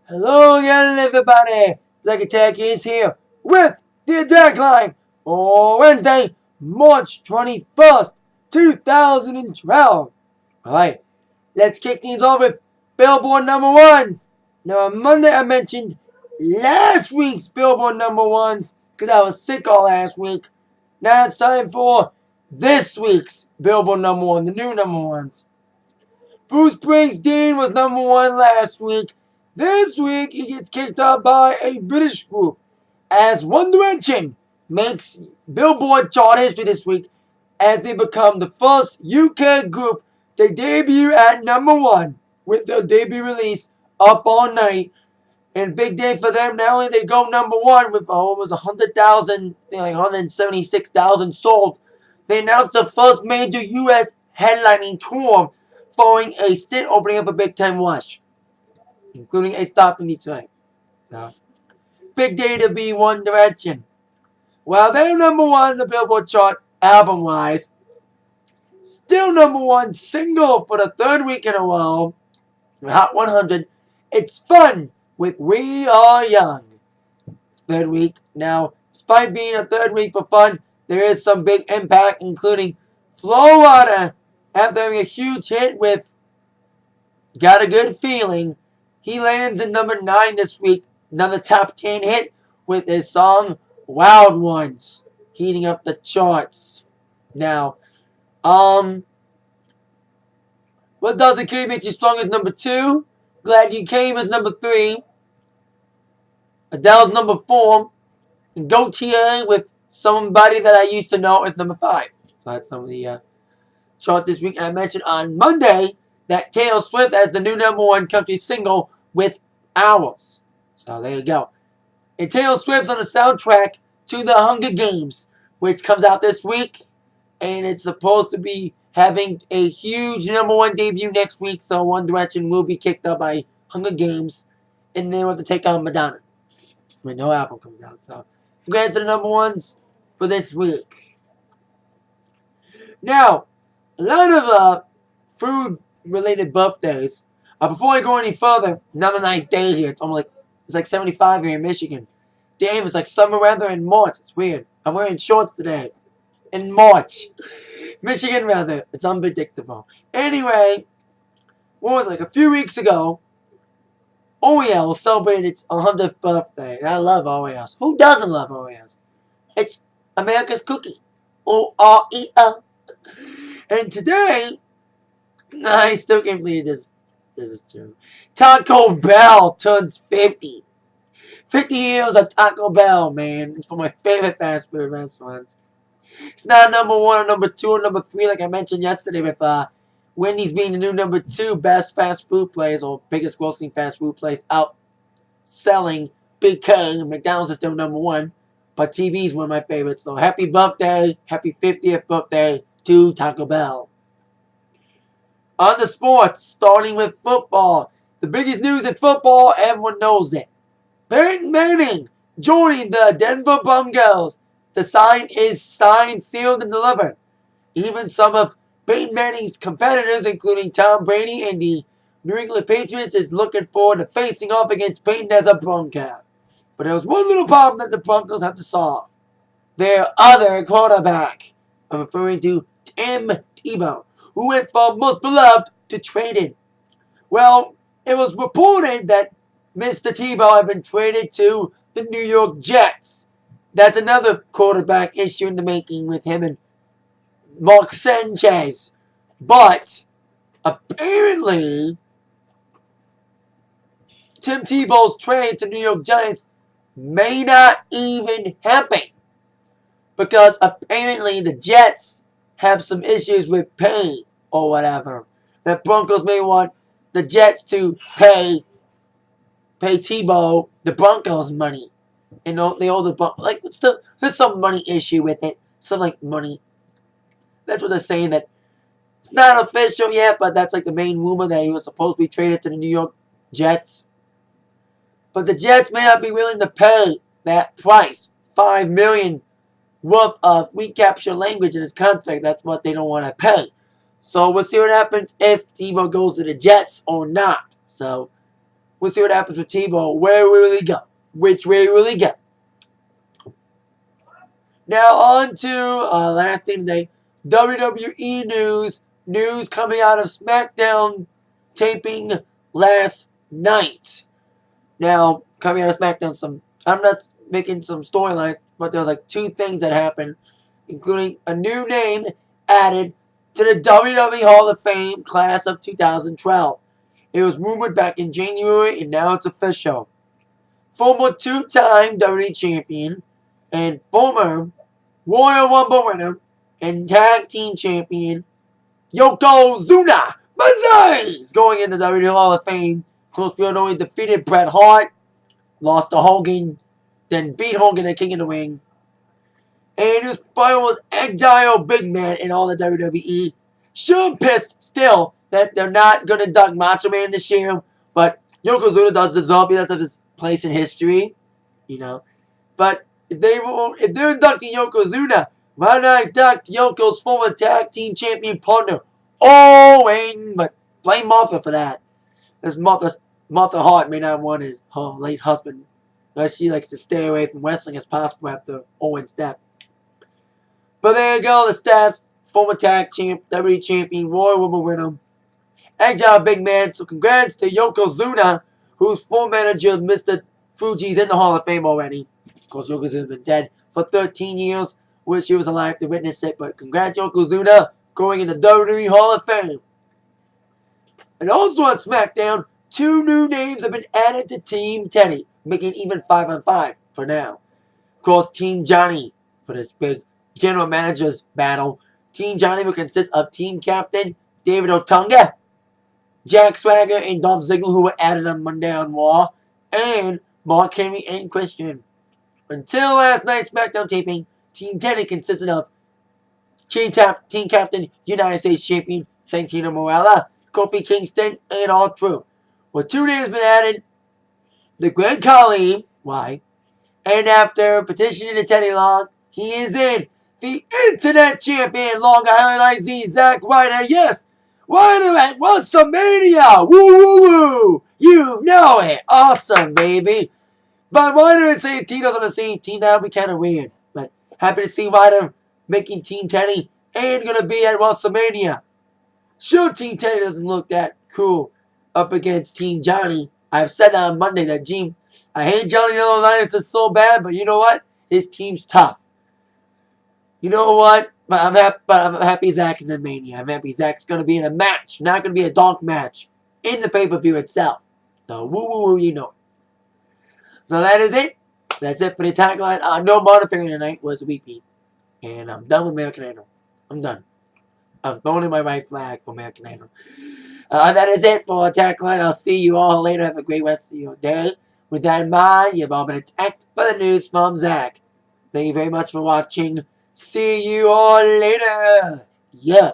Hello again, everybody. Zack Attack is here with the Atakline for Wednesday, March 21st, 2012. Alright, let's kick things off with Billboard number ones. Now, on Monday, I mentioned last week's Billboard number ones because I was sick all last week. Now it's time for this week's Billboard number one, the new number ones. Bruce Springsteen was number one last week. This week, he gets kicked out by a British group as One Direction makes Billboard chart history this week as they become the first UK group to debut at number one with their debut release Up All Night. And big day for them. Not only they go number one with almost 100,000, like 176,000 sold, they announced the first major US headlining tour following a stint opening up a Big Time Rush, including a stop in Detroit. So, big day to be One Direction. While they're number one in the Billboard chart album-wise, still number one single for the third week in a row, Hot 100, It's Fun with We Are Young. Third week. Now, despite being a third week for Fun, there is some big impact, including Florida, after having a huge hit with Got a Good Feeling. He lands in number 9 this week, another top 10 hit with his song Wild Ones, heating up the charts. Now, What Doesn't Kill You Makes You Strong is number 2. Glad You Came is number 3. Adele's number 4. And Go TA with Somebody That I Used to Know is number 5. So that's some of the chart this week. And I mentioned on Monday that Taylor Swift has the new number one country single with Hours. So there you go. And Taylor Swift's on the soundtrack to the Hunger Games, which comes out this week. And it's supposed to be having a huge number one debut next week. So One Direction will be kicked up by Hunger Games. And they will have to take on Madonna when no album comes out. So congrats to the number ones for this week. Now, a lot of food-related birthdays. Before I go any further, another nice day here. It's like 75 here in Michigan. Damn, it's like summer weather in March. It's weird. I'm wearing shorts today. In March. Michigan weather. It's unpredictable. Anyway, what was it, like a few weeks ago, Oreo celebrated its 100th birthday. And I love Oreos. Who doesn't love Oreos? It's America's cookie. O-R-E-O. And today, I still can't believe this is true. Taco Bell turns 50. 50 years of Taco Bell, man. It's one of my favorite fast food restaurants. It's not number 1 or number 2 or number 3 like I mentioned yesterday with Wendy's being the new number 2 best fast food place or biggest grossing fast food place out selling Big K. McDonald's is still number 1. But TV is one of my favorites. So happy birthday. Happy 50th birthday to Taco Bell. On the sports, starting with football. The biggest news in football, everyone knows it. Peyton Manning joining the Denver Broncos. The sign is signed, sealed, and delivered. Even some of Peyton Manning's competitors, including Tom Brady and the New England Patriots, is looking forward to facing off against Peyton as a Bronco. But there was one little problem that the Broncos have to solve. Their other quarterback. I'm referring to Tim Tebow, who went from most beloved to traded. Well, it was reported that Mr. Tebow had been traded to the New York Jets. That's another quarterback issue in the making with him and Mark Sanchez. But apparently, Tim Tebow's trade to New York Giants may not even happen. Because apparently the Jets have some issues with pay or whatever. The Broncos may want the Jets to pay Tebow the Broncos money. And they owe the Broncos. There's some money issue with it. Some money. That's what they're saying. That it's not official yet, but that's the main rumor that he was supposed to be traded to the New York Jets. But the Jets may not be willing to pay that price. $5 million worth of recapture language in his contract. That's what they don't want to pay. So we'll see what happens if Tebow goes to the Jets or not. So We'll see what happens with Tebow. Where will he go? Which way will he go? Now on to last thing today. WWE news. News coming out of SmackDown taping last night. Now, coming out of SmackDown, I'm not making some storylines, but there was like 2 things that happened, including a new name added to the WWE Hall of Fame class of 2012. It was rumored back in January, and now it's official. Former 2-time WWE champion and former Royal Rumble winner and tag team champion Yokozuna is going into the WWE Hall of Fame. Of course, we all know he defeated Bret Hart, lost to Hogan, then beat Hogan at King of the Ring. And he was probably the most agile big man in all the WWE. Sure pissed still that they're not going to induct Macho Man this year, but Yokozuna does deserve it. That's his place in history, you know. But if they're inducting Yokozuna, why not induct Yoko's former tag team champion partner, Owen? But blame Martha for that. Because Martha Hart may not want her late husband, because she likes to stay away from wrestling as possible after Owen's death. But there you go, the stats. Former tag champ, WWE champion, Royal Rumble winner, agile big man. So congrats to Yokozuna, who's former manager of Mr. Fuji's in the Hall of Fame already. Of course, Yokozuna's been dead for 13 years. Wish he was alive to witness it, but congrats Yokozuna going in the WWE Hall of Fame. And also on SmackDown, 2 new names have been added to Team Teddy, making it even 5-on-5 for now. Of course, Team Johnny for this big general manager's battle. Team Johnny will consist of team captain David Otunga, Jack Swagger, and Dolph Ziggler, who were added on Monday on Raw, and Mark Henry and Christian. Until last night's SmackDown taping, Team Teddy consisted of team captain, United States champion Santino Marella, Kofi Kingston, and R-Truth. Well, 2 names have been added. The Great Khali, why? And after petitioning the Teddy Long, he is in. The Internet Champion, Long Island IZ, Zack Ryder. Yes, Ryder at WrestleMania. Woo, woo, woo. You know it. Awesome, baby. But Ryder and Santino's on the same team. That would be kind of weird. But happy to see Ryder making Team Teddy and going to be at WrestleMania. Sure, Team Teddy doesn't look that cool up against Team Johnny. I've said on Monday that I hate Johnny Laurinaitis so bad, but you know what? His team's tough. You know what? But I'm happy Zack is in Mania. I'm happy Zack's going to be in a match, not going to be a dog match in the pay-per-view itself. So, woo-woo-woo, you know. So that is it. That's it for the Atakline. No modifying tonight was weepy. And I'm done with American Idol. I'm done. I'm throwing in my right flag for American Idol. That is it for Atakline. I'll see you all later. Have a great rest of your day. With that in mind, you've all been attacked for the news from Zack. Thank you very much for watching. See you all later. Yeah.